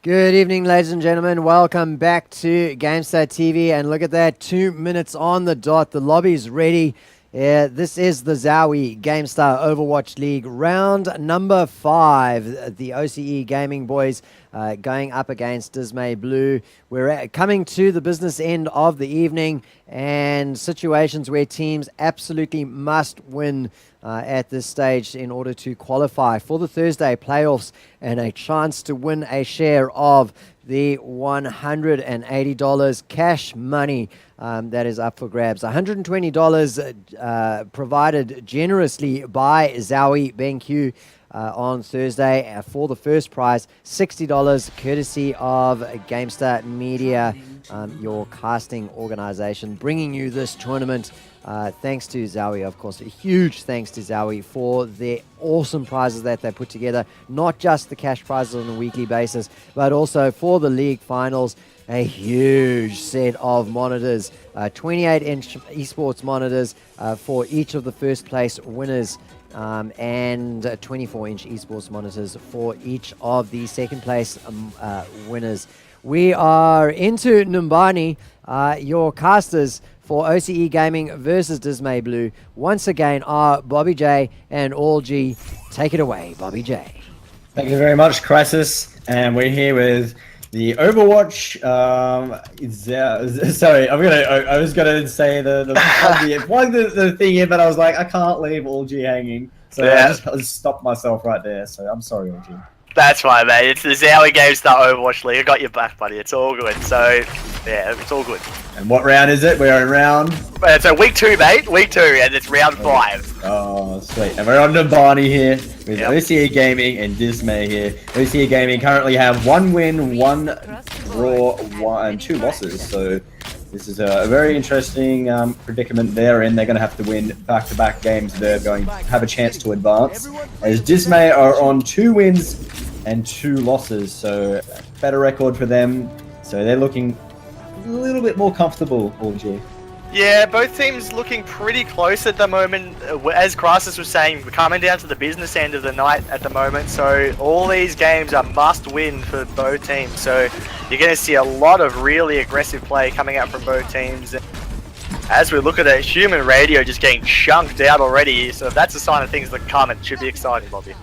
Good evening, ladies and gentlemen. Welcome back to GameStar TV. And look at that, 2 minutes on the dot. The lobby's ready. This is the ZOWIE GameStar Overwatch League round number 5. The OCE Gaming boys going up against Dismay Blue. We're coming to the business end of the evening and situations where teams absolutely must win at this stage in order to qualify for the Thursday playoffs and a chance to win a share of the $180 cash money that is up for grabs. $120 provided generously by ZOWIE BenQ on Thursday for the first prize. $60 courtesy of GameStar Media, your casting organization, bringing you this tournament. Thanks to ZOWIE, of course. A huge thanks to ZOWIE for their awesome prizes that they put together. Not just the cash prizes on a weekly basis, but also for the league finals. A huge set of monitors, 28-inch esports monitors for each of the first place winners, and 24-inch esports monitors for each of the second place winners. We are into Numbani, your casters for OCE Gaming versus Dismay Blue. Once again are BobbyJ and Allg. Take it away, BobbyJ. Thank you very much, Chrisis. And we're here with the Overwatch. Sorry, I was gonna say plug the thing in, but I was like, I can't leave Allg hanging, so yeah. I just stopped myself right there. So I'm sorry, Allg. That's fine, mate. It's the ZOWIE GameStar Overwatch League. I got your back, buddy. It's all good. So, yeah, it's all good. And what round is it? We're in round... So week 2, mate. Week 2, and it's round 5. Oh, sweet. And we're on Numbani here with OCE Gaming and Dismay here. OCE Gaming currently have 1 win, 1 draw, and 2 losses. So this is a very interesting predicament they're in. They're going to have to win back-to-back games. They're going to have a chance to advance. As Dismay are on 2 wins and 2 losses, so better record for them. So they're looking a little bit more comfortable, Allg. Yeah, both teams looking pretty close at the moment. As Chrisis was saying, we're coming down to the business end of the night at the moment, so all these games are must-win for both teams. So you're going to see a lot of really aggressive play coming out from both teams. As we look at it, human radio just getting chunked out already, so if that's a sign of things that come, it should be exciting, Bobby.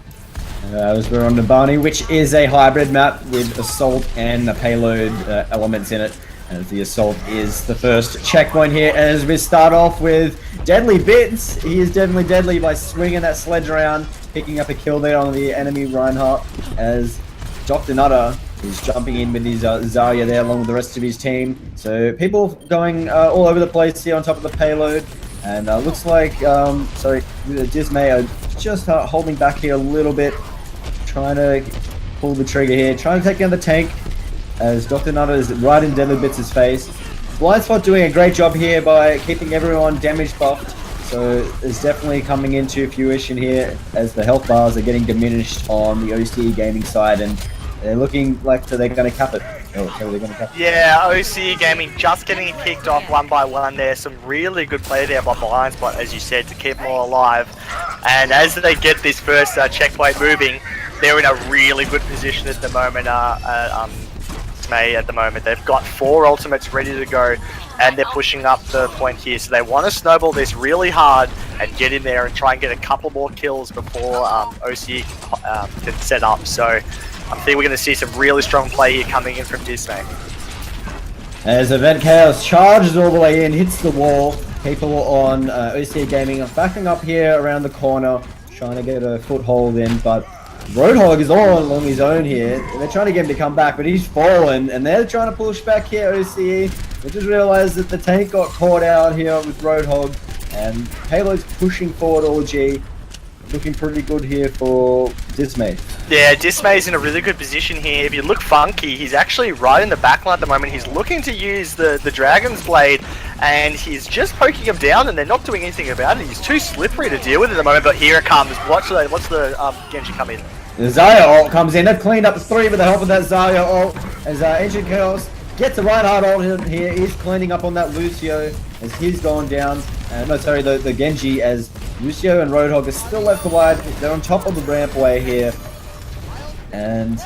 As we're on Numbani, which is a hybrid map with assault and the payload elements in it. As the assault is the first checkpoint here, as we start off with Deadly Bits. He is definitely deadly by swinging that sledge around, picking up a kill there on the enemy Reinhardt, as Dr. Nutter is jumping in with his Zarya there along with the rest of his team. So people going all over the place here on top of the payload, and looks like Dismay are just holding back here a little bit, trying to pull the trigger here, trying to take down the tank, as Dr. Nutter is right in Deadly Bits' face. Blind Spot doing a great job here by keeping everyone damage buffed, so it's definitely coming into fruition here as the health bars are getting diminished on the OCE Gaming side, and they're looking like they're going to cap it. Yeah, OCE Gaming just getting it kicked off 1 by 1 there. Some really good play there by Blind Spot, as you said, to keep them all alive. And as they get this first checkpoint moving, they're in a really good position at the moment. At the moment, they've got 4 ultimates ready to go, and they're pushing up the point here. So they want to snowball this really hard and get in there and try and get a couple more kills before OCE can set up. So I think we're going to see some really strong play here coming in from Dismay. As Event Chaos charges all the way in, hits the wall. People on OCE Gaming are backing up here around the corner, trying to get a foothold in, but Roadhog is all along his own here. They're trying to get him to come back, but he's fallen, and they're trying to push back here, OCE. They just realized that the tank got caught out here with Roadhog, and Payload's pushing forward Allg. Looking pretty good here for Dismay. Yeah, Dismay's in a really good position here. If you look funky, he's actually right in the backline at the moment. He's looking to use the Dragon's Blade, and he's just poking him down, and they're not doing anything about it. He's too slippery to deal with at the moment, but here it comes. Watch the Genji come in. The Zarya ult comes in. They've cleaned up 3 with the help of that Zarya ult, as Ancient Chaos gets the Reinhardt ult here. He's cleaning up on that Lucio as he's gone down. The Genji, as Lucio and Roadhog are still left alive. They're on top of the rampway here. And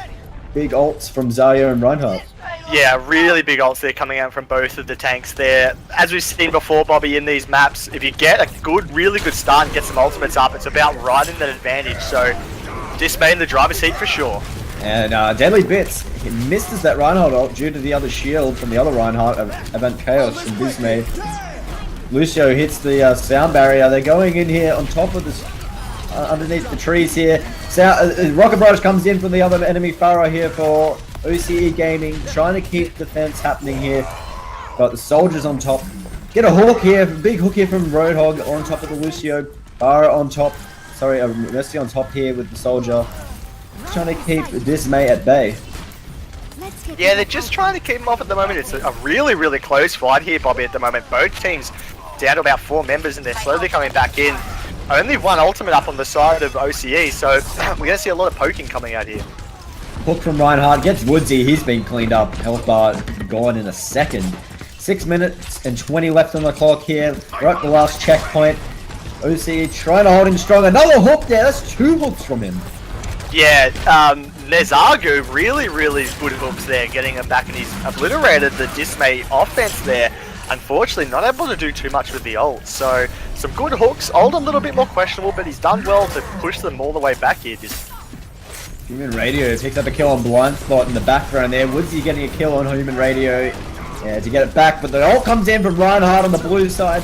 big ults from ZOWIE and Reinhardt. Yeah, really big ults there coming out from both of the tanks there. As we've seen before, Bobby, in these maps, if you get a really good start and get some ultimates up, it's about riding that advantage. So, Dismay in the driver's seat for sure. And Deadly Bits, he misses that Reinhardt ult due to the other shield from the other Reinhardt, Event Chaos from Dismay. Lucio hits the sound barrier. They're going in here on top of this, underneath the trees here. Rocket Barrage comes in from the other enemy Pharaoh here for OCE Gaming, trying to keep defense happening here. But the soldiers on top. Get a hook here, big hook here from Roadhog on top of the Lucio. Pharaoh on top, sorry, Mercy on top here with the soldier. Trying to keep Dismay at bay. Yeah, they're just trying to keep him off at the moment. It's a really, really close fight here, Bobby, at the moment. Both teams down to about 4 members and they're slowly coming back in. Only one ultimate up on the side of OCE, so we're going to see a lot of poking coming out here. Hook from Reinhardt, gets Woodsy, he's been cleaned up. Health bar gone in a second. 6 minutes and 20 left on the clock here. We're at the last checkpoint. OCE trying to hold him strong. Another hook there, that's 2 hooks from him. Yeah, Nezargu, really good hooks there, getting him back, and he's obliterated the Dismay offense there. Unfortunately, not able to do too much with the ult. So, some good hooks. Ult a little bit more questionable, but he's done well to push them all the way back here. Human Radio picks up a kill on Blind Spot in the background there. Woodsy getting a kill on Human Radio to get it back, but the ult comes in from Reinhardt on the blue side,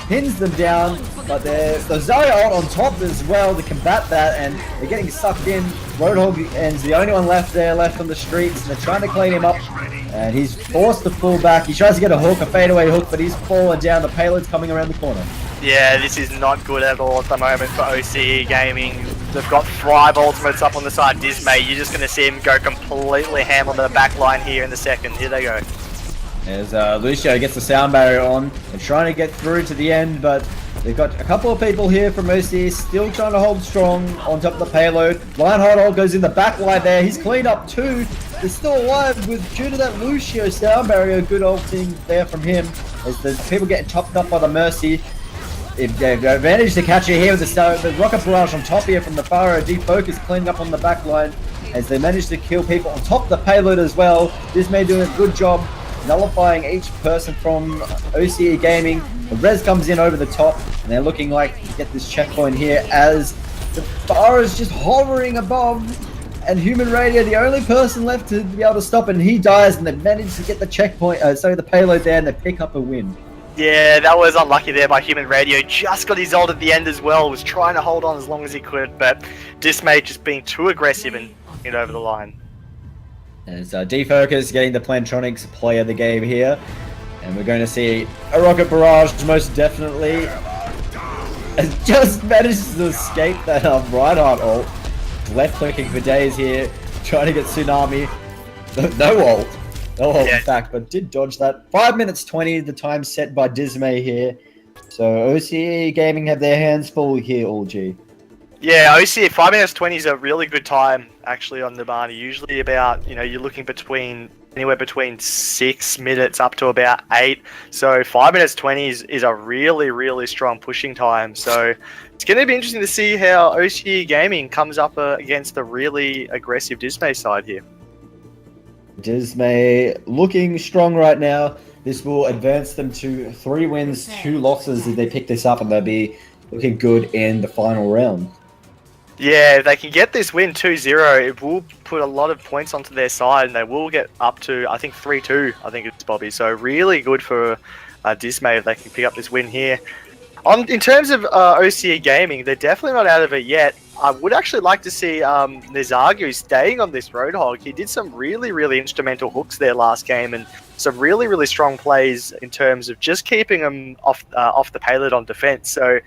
pins them down, but the ZOWIE ult on top as well to combat that, and they're getting sucked in. Roadhog is the only one left on the streets, and they're trying to clean him up, and he's forced to pull back. He tries to get a hook, a fadeaway hook, but he's fallen down. The payload's coming around the corner. Yeah, this is not good at all at the moment for OCE Gaming. They've got 5 ultimates up on the side. Dismay, you're just going to see him go completely ham on the back line here in the second. Here they go. As Lucio gets the sound barrier on and trying to get through to the end, but they've got a couple of people here from OCE still trying to hold strong on top of the payload. Lionheart goes in the back line there. He's cleaned up 2. They're still alive due to that Lucio sound barrier. Good ulting there from him as the people getting chopped up by the Mercy. If they've managed to catch it here with the rocket barrage on top here from the Pharaoh. Defocus cleaning up on the back line as they manage to kill people on top of the payload as well. Dismay doing a good job nullifying each person from OCE Gaming. The res comes in over the top, and they're looking like to get this checkpoint here as the bar is just hovering above, and Human Radio, the only person left to be able to stop, and he dies, and they manage to get the checkpoint, the payload there, and they pick up a win. Yeah, that was unlucky there by Human Radio. Just got his ult at the end as well. Was trying to hold on as long as he could, but Dismay just being too aggressive and get over the line. As Defocus getting the Plantronics play of the game here. And we're going to see a rocket barrage most definitely. And just manages to escape that Reinhardt ult. Left clicking for days here. Trying to get Tsunami. No ult. No ult in fact, but did dodge that. 5 minutes 20 the time set by Dismay here. So OCE Gaming have their hands full here, Allg. Yeah, OCE 5 minutes 20 is a really good time actually on the Barney. Usually about, you're looking anywhere between 6 minutes up to about 8. So 5 minutes 20 is a really strong pushing time. So it's going to be interesting to see how OCE Gaming comes up against a really aggressive Dismay side here. Dismay looking strong right now. This will advance them to 3 wins, 2 losses if they pick this up, and they'll be looking good in the final round. Yeah, if they can get this win 2-0, it will put a lot of points onto their side, and they will get up to, I think, 3-2, I think it's Bobby. So really good for Dismay if they can pick up this win here. In terms of OCE Gaming, they're definitely not out of it yet. I would actually like to see Nezargu staying on this Roadhog. He did some really instrumental hooks there last game, and some really strong plays in terms of just keeping him off the payload on defense. So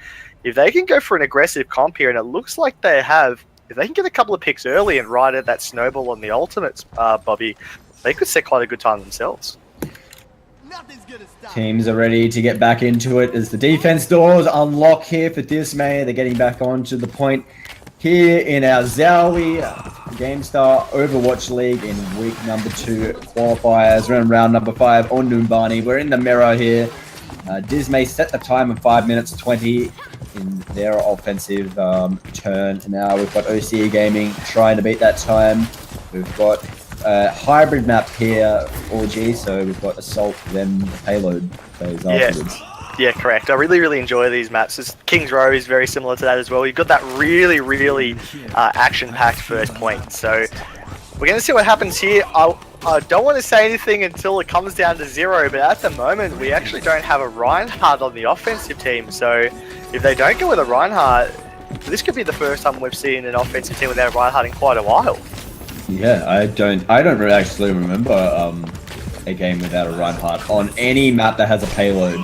if they can go for an aggressive comp here, and it looks like they have, if they can get a couple of picks early and ride at that snowball on the ultimates, Bobby, they could set quite a good time themselves. Teams are ready to get back into it as the defense doors unlock here for Dismay. They're getting back onto the point here in our ZOWIE GameStar Overwatch League in week number 2 qualifiers. We're in round number 5 on Numbani. We're in the mirror here. Dismay set the time of 5 minutes 20 in their offensive turn. Now we've got OCE Gaming trying to beat that time. We've got hybrid map here, Allg. So we've got Assault, then Payload phase afterwards. Yeah, correct. I really enjoy these maps. King's Row is very similar to that as well. You've got that really action-packed first point. So we're going to see what happens here. I don't want to say anything until it comes down to 0, but at the moment we actually don't have a Reinhardt on the offensive team. So if they don't go with a Reinhardt, this could be the first time we've seen an offensive team without a Reinhardt in quite a while. Yeah, I don't really actually remember a game without a Reinhardt on any map that has a payload.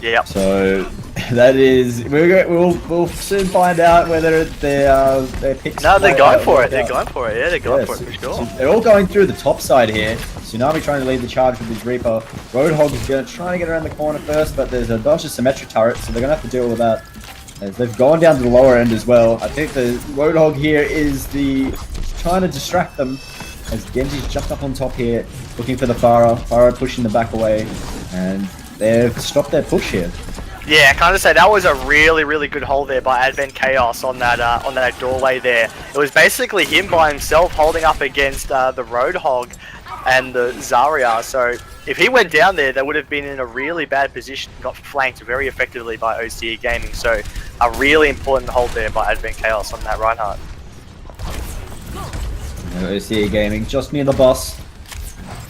Yeah. So that is we'll soon find out whether their picks. No, they're going for it. They're going for it. Yeah, they're going for it for sure. So they're all going through the top side here. Tsunami trying to lead the charge with his Reaper. Roadhog is trying to get around the corner first, but there's a bunch of symmetric turrets, so they're gonna have to deal with that. As they've gone down to the lower end as well. I think the Roadhog here is trying to distract them. As Genji's jumped up on top here, looking for the Pharah. Pharah pushing the back away, and they've stopped their push here. Yeah, I kind of say that was a really good hold there by Advent Chaos on that doorway there. It was basically him by himself holding up against the Roadhog and the Zarya. So if he went down there, they would have been in a really bad position. Got flanked very effectively by OCE Gaming. So a really important hold there by Advent Chaos on that Reinhardt. OCE Gaming just near the boss,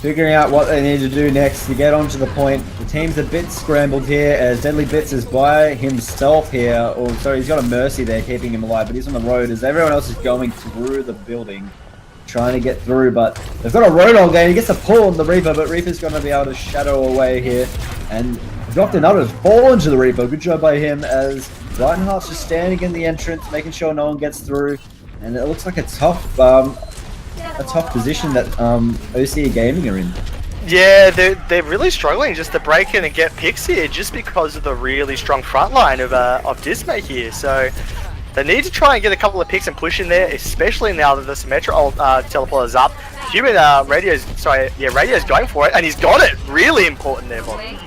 figuring out what they need to do next to get onto the point. The team's a bit scrambled here as Deadly Bits is by himself here. Or sorry, he's got a Mercy there keeping him alive, but he's on the road as everyone else is going through the building, trying to get through. But they've got a Roadhog there. He gets a pull on the Reaper, but Reaper's going to be able to shadow away here. And Dr. Nutter's fallen to the Reaper. Good job by him as Reinhardt's just standing in the entrance, making sure no one gets through. And it looks like a tough position that OCE Gaming are in. Yeah, they're really struggling just to break in and get picks here, just because of the really strong front line of Dismay here. So they need to try and get a couple of picks and push in there, especially now that the symmetrical teleporter's up. Human radio's going for it, and he's got it. Really important there, Bobby.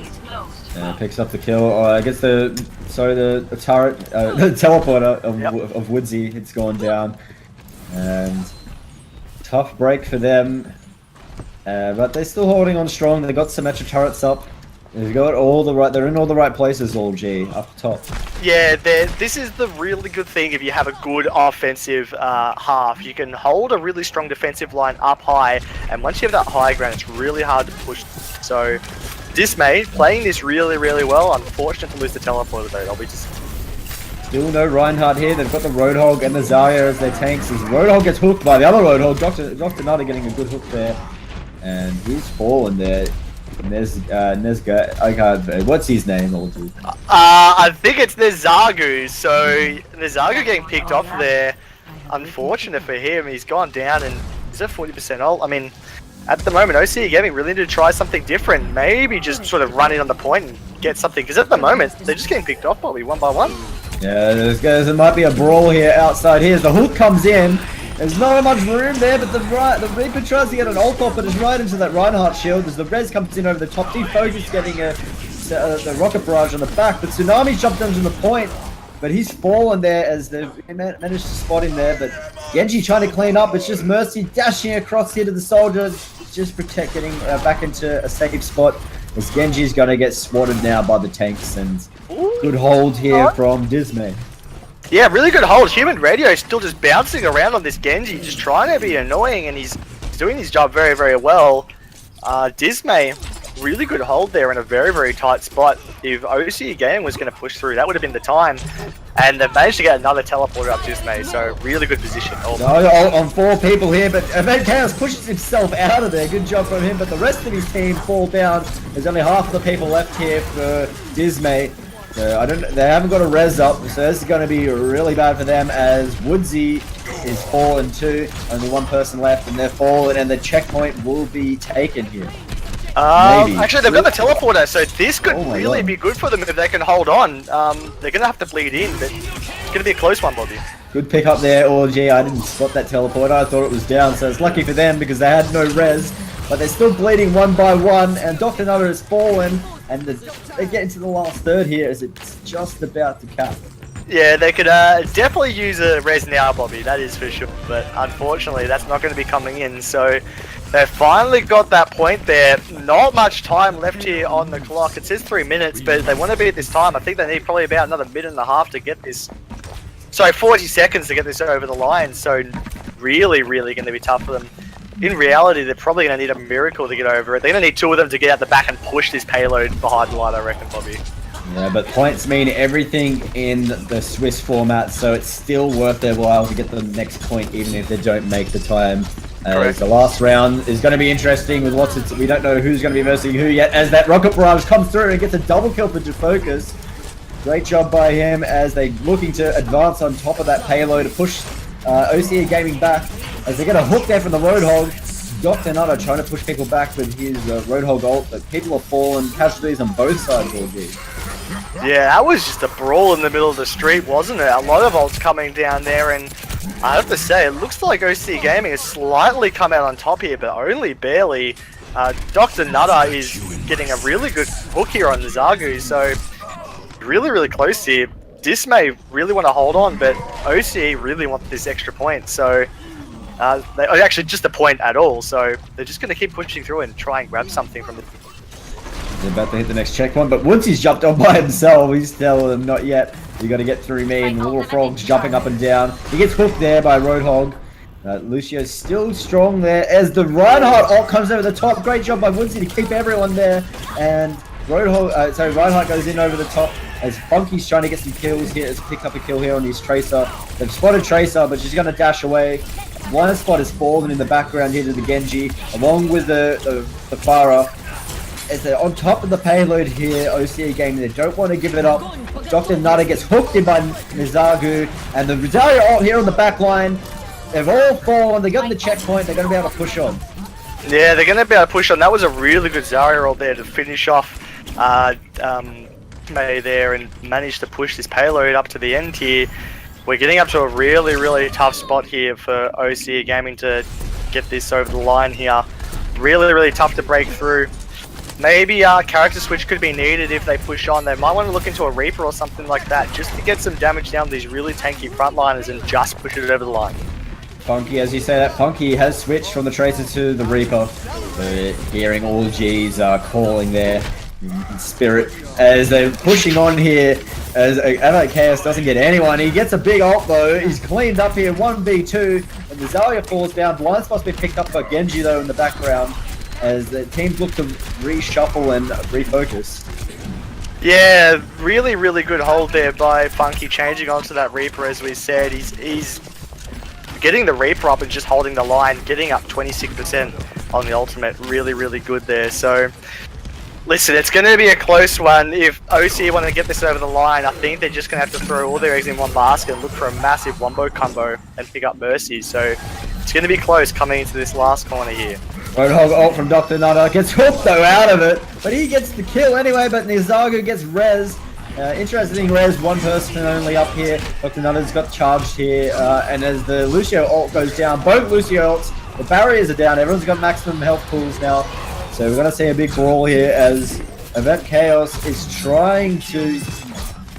Picks up the kill. Gets the turret, the teleporter of Woodsy. It's gone down, and tough break for them. But they're still holding on strong. They got symmetric turrets up. They've got they're in all the right places. Allg up top. Yeah, this is the really good thing. If you have a good offensive half, you can hold a really strong defensive line up high, and once you have that high ground, it's really hard to push. So Dismay playing this really well. Unfortunate to lose the teleporter though. They'll be just. Still no Reinhardt here. They've got the Roadhog and the Zarya as their tanks. As Roadhog gets hooked by the other Roadhog, Dr. Nutter getting a good hook there, and he's fallen there. What's his name? I think it's Nezagu. So Nezagu getting picked off there. Unfortunate for him. He's gone down, and he's at 40% ult. I mean, at the moment, OCE Gaming really need to try something different. Maybe just sort of run in on the point and get something. Because at the moment, they're just getting picked off probably one by one. Yeah, there might be a brawl here outside here. As the hook comes in, there's not much room there, but the Reaper tries to get an ult off, but it's right into that Reinhardt shield. As the res comes in over the top, Defocus getting the rocket barrage on the back, but Tsunami jumped onto the point, but he's fallen there as they managed to spot him there. But Genji trying to clean up. It's just Mercy dashing across here to the soldier, just getting back into a safe spot. As Genji's going to get swatted now by the tanks, and good hold here from Dismay. Yeah, really good hold. Human Radio is still just bouncing around on this Genji, just trying to be annoying, and he's doing his job very well. Dismay, really good hold there in a very tight spot. If OCE Gaming was going to push through, that would have been the time. And they've managed to get another teleporter up Dismay, so really good position. On 4 people here, but Event Chaos pushes himself out of there. Good job from him, but the rest of his team fall down. There's only half of the people left here for Dismay. So they haven't got a res up, so this is going to be really bad for them as Woodsy is fallen too. Only one person left, and they're fallen, and the checkpoint will be taken here. Actually, they've got the teleporter, so this could really be good for them if they can hold on. They're going to have to bleed in, but it's going to be a close one, Bobby. Good pick up there, Allg. I didn't spot that teleporter. I thought it was down, so it's lucky for them because they had no res. But they're still bleeding one by one, and Dr. Nutter has fallen, and they get into the last third here as it's just about to cap. Yeah, they could definitely use a res now, Bobby, that is for sure. But unfortunately, that's not going to be coming in. So They've finally got that point there. Not much time left here on the clock. It says 3 minutes, but they want to beat this time. I think they need probably about another minute and a half to get this. Sorry, 40 seconds to get this over the line. So really, really going to be tough for them. In reality, they're probably going to need a miracle to get over it. They're going to need 2 of them to get out the back and push this payload behind the line, I reckon, Bobby. Yeah, but points mean everything in the Swiss format, so it's still worth their while to get the next point, even if they don't make the time. The last round is going to be interesting with lots of... We don't know who's going to be versing who yet, as that rocket barrage comes through and gets a double kill for Defocus. Great job by him as they're looking to advance on top of that payload to push OCE Gaming back. As they get a hook there from the Roadhog. Dr. Nutter trying to push people back with his Roadhog ult, but people are falling, casualties on both sides of Allg. Yeah, that was just a brawl in the middle of the street, wasn't it? A lot of ults coming down there, and I have to say, it looks like OCE Gaming has slightly come out on top here, but only barely. Dr. Nutter is getting a really good hook here on the ZOWIE, so really, really close here. Dismay really want to hold on, but OCE really want this extra point, so actually just a point at all, so they're just going to keep pushing through and try and grab something from the... They're about to hit the next checkpoint, but once he's jumped on by himself, he's telling them not yet. You got to get through me, and the little frog's jumping up and down. He gets hooked there by Roadhog. Lucio's still strong there as the Reinhardt ult comes over the top. Great job by Woodsy to keep everyone there, and Reinhardt goes in over the top as Funky's trying to get some kills here. Has picked up a kill here on his Tracer. They've spotted Tracer, but she's going to dash away. Blind spot has fallen in the background here to the Genji, along with the Pharah. As they're on top of the payload here, OCE Gaming, they don't want to give it up. Dr. Nutter gets hooked in by Nizagu, and the Rosario ult here on the back line. They've all fallen, they got the checkpoint, they're going to be able to push on. Yeah, they're going to be able to push on. That was a really good Zarya ult there to finish off May there and manage to push this payload up to the end here. We're getting up to a really, really tough spot here for OCE Gaming to get this over the line here. Really, really tough to break through. Maybe character switch could be needed if they push on. They might want to look into a Reaper or something like that just to get some damage down these really tanky frontliners and just push it over the line. Funky, as you say that, Funky has switched from the Tracer to the Reaper. Hearing Allg's calling there in spirit as they're pushing on here. As Chaos doesn't get anyone. He gets a big ult though. He's cleaned up here, 1v2. And the Zarya falls down. Blind spot's been picked up by Genji though in the background. As the teams look to reshuffle and refocus. Yeah, really, really good hold there by Funky, changing onto that Reaper as we said. He's getting the Reaper up and just holding the line, getting up 26% on the ultimate. Really, really good there. So, listen, it's going to be a close one. If OCE want to get this over the line, I think they're just going to have to throw all their eggs in one basket and look for a massive wombo combo and pick up Mercy. So, it's going to be close coming into this last corner here. Roadhog ult from Dr. Nutter gets hooked though out of it, but he gets the kill anyway, but Nizagu gets res. Interesting res, one person only up here. Dr. Nutter's got charged here, and as the Lucio ult goes down, both Lucio ults, the barriers are down, everyone's got maximum health pools now. So we're going to see a big brawl here as Event Chaos is trying to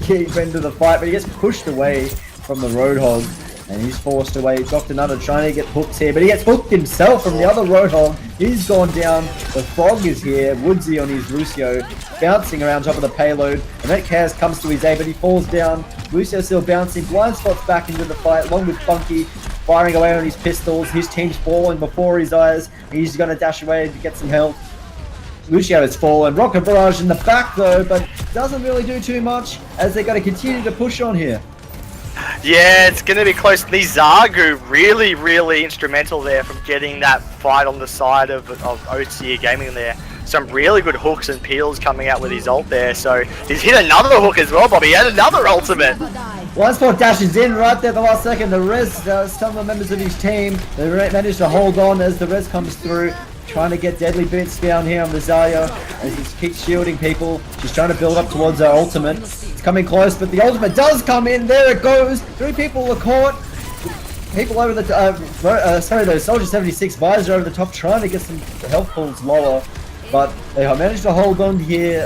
keep into the fight, but he gets pushed away from the Roadhog. And he's forced away. Dr. Nutter trying to get hooked here, but he gets hooked himself from the other Roadhog. He's gone down. The Frog is here. Woodsy on his Lucio, bouncing around top of the payload. And that Chaos comes to his aid, but he falls down. Lucio still bouncing. Blind spots back into the fight, along with Funky, firing away on his pistols. His team's falling before his eyes. He's going to dash away to get some help. Lucio has fallen. Rocket Barrage in the back, though, but doesn't really do too much, as they're going to continue to push on here. Yeah, it's going to be close. Nizagu really, really instrumental there from getting that fight on the side of OCE Gaming there. Some really good hooks and peels coming out with his ult there. So he's hit another hook as well, Bobby. He had another ultimate. Blind spot dashes in right there at the last second. The res, some of the members of his team, they managed to hold on as the res comes through. Trying to get deadly bits down here on the Zarya as he keeps shielding people. She's trying to build up towards her ultimate. It's coming close, but the ultimate does come in. There it goes. 3 people are caught. People over the the Soldier 76 visor over the top, trying to get some health pools lower, but they have managed to hold on here.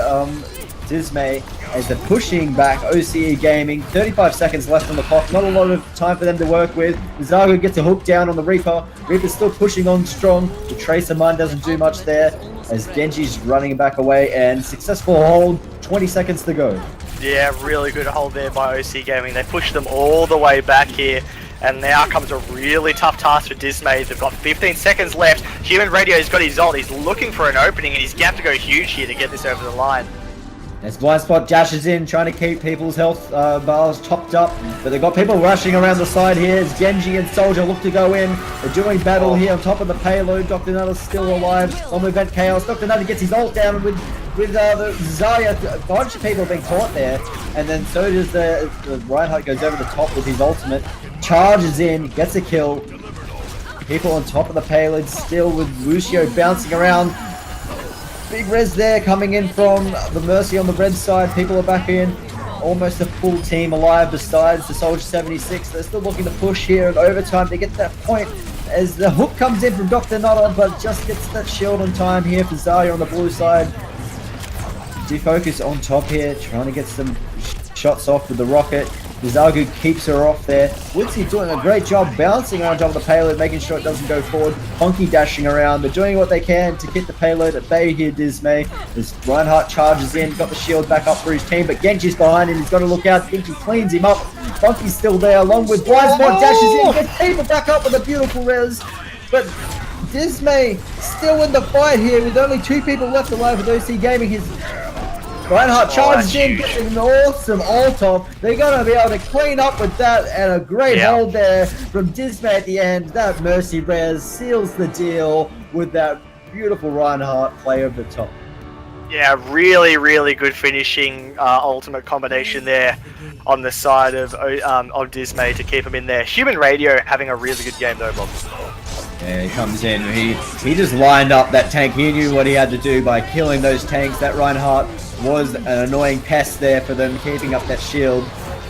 Dismay as they're pushing back OCE Gaming. 35 seconds left on the clock. Not a lot of time for them to work with. Zago gets a hook down on the Reaper. Reaper's still pushing on strong. The Tracer Mine doesn't do much there as Genji's running back away, and successful hold. 20 seconds to go. Yeah, really good hold there by OCE Gaming. They pushed them all the way back here. And now comes a really tough task for Dismay. They've got 15 seconds left. Human Radio's got his ult. He's looking for an opening, and he's going to have to go huge here to get this over the line. As Blind Spot dashes in, trying to keep people's health bars topped up. But they've got people rushing around the side here as Genji and Soldier look to go in. They're doing battle here on top of the payload. Dr. Nutter's still alive on Event Chaos. Dr. Nutter gets his ult down with the Zarya. A bunch of people being caught there. And then so does the Reinhardt goes over the top with his ultimate. Charges in, gets a kill. People on top of the payload still with Lucio bouncing around. Big res there coming in from the Mercy on the red side. People are back in. Almost a full team alive besides the Soldier 76. They're still looking to push here in overtime to get that point as the hook comes in from Dr. Nutter, but just gets that shield on time here for Zarya on the blue side. Defocus on top here, trying to get some shots off with the rocket. Zagu keeps her off there. Woodsy doing a great job bouncing on top of the payload, making sure it doesn't go forward. Honky dashing around. They're doing what they can to get the payload at bay here, Dismay. As Reinhardt charges in, got the shield back up for his team, but Genji's behind him. He's got to look out. Genji cleans him up. Funky's still there, along with Blindspot dashes in, gets people back up with a beautiful res. But Dismay still in the fight here with only 2 people left alive with OC Gaming. His Reinhardt charges in, gets an awesome ult off. They're going to be able to clean up with that, and a great hold there from Dismay at the end. That Mercy res seals the deal with that beautiful Reinhardt play over the top. Yeah, really, really good finishing ultimate combination there on the side of Dismay to keep him in there. Human Radio having a really good game though, Bob. Yeah, he comes in. He just lined up that tank. He knew what he had to do by killing those tanks. That Reinhardt was an annoying pest there for them, keeping up that shield.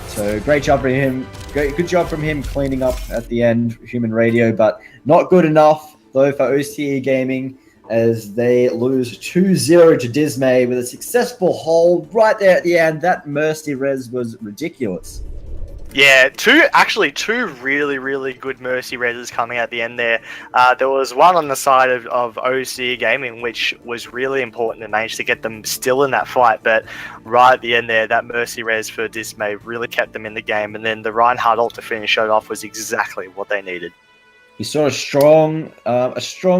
So great job from him. Good job from him cleaning up at the end, Human Radio, but not good enough though for OCE Gaming as they lose 2-0 to Dismay with a successful hold right there at the end. That Mercy res was ridiculous. Yeah, two really, really good Mercy reses coming at the end there. There was one on the side of OCE Gaming, which was really important and managed to get them still in that fight. But right at the end there, that Mercy res for Dismay really kept them in the game. And then the Reinhardt ult to finish it off was exactly what they needed. We saw a strong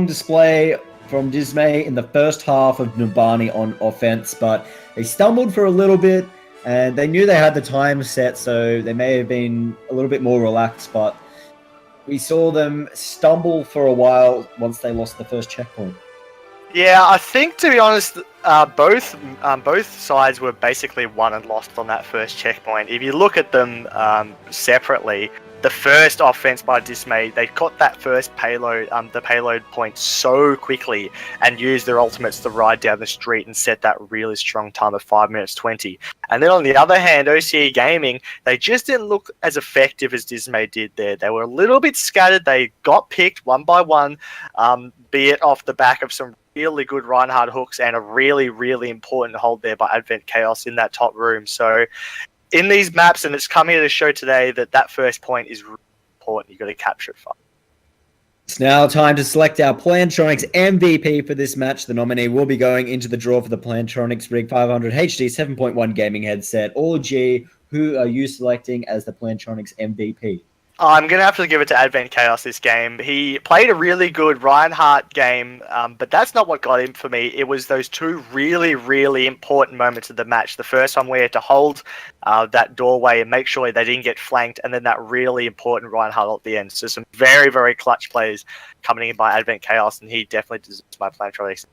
display from Dismay in the first half of Numbani on offense, but they stumbled for a little bit. And they knew they had the time set, so they may have been a little bit more relaxed, but we saw them stumble for a while once they lost the first checkpoint. Yeah, I think, to be honest, both sides were basically won and lost on that first checkpoint. If you look at them separately, the first offense by Dismay, they got that first payload, the payload point so quickly and used their ultimates to ride down the street and set that really strong time of 5 minutes 20. And then on the other hand, OCE Gaming, they just didn't look as effective as Dismay did there. They were a little bit scattered. They got picked one by one, be it off the back of some really good Reinhardt hooks and a really, really important hold there by Advent Chaos in that top room. So in these maps, and it's come here to show today that first point is really important. You've got to capture it fast. It's now time to select our Plantronics MVP for this match. The nominee will be going into the draw for the Plantronics Rig 500 HD 7.1 gaming headset. Allg, who are you selecting as the Plantronics MVP? I'm going to have to give it to Advent Chaos this game. He played a really good Reinhardt game, but that's not what got him for me. It was those 2 really, really important moments of the match. The first one where he had to hold that doorway and make sure they didn't get flanked, and then that really important Reinhardt at the end. So some very, very clutch plays coming in by Advent Chaos, and he definitely deserves my Plantronics.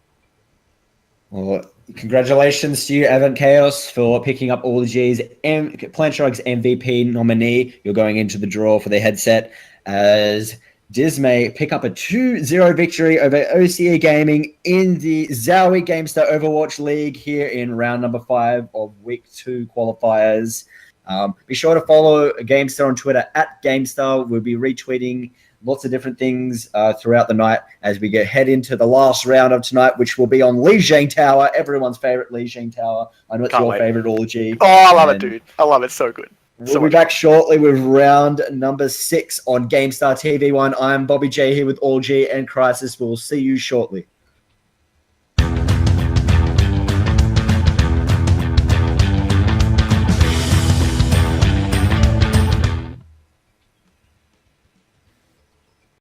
Well, congratulations to you, Advent Chaos, for picking up Allg's Plantronics MVP nominee. You're going into the draw for the headset as Dismay pick up a 2-0 victory over OCE Gaming in the ZOWIE GameStar Overwatch League here in round number 5 of Week 2 qualifiers. Be sure to follow GameStar on Twitter at GameStar. We'll be retweeting lots of different things throughout the night as we head into the last round of tonight, which will be on Lijiang Tower, everyone's favorite Lijiang Tower. I know it's your favorite, Allg. Oh, I love it, dude. I love it. So good. We'll be back shortly with round number 6 on GameStar TV1. I'm BobbyJ here with Allg and Chrisis. We'll see you shortly.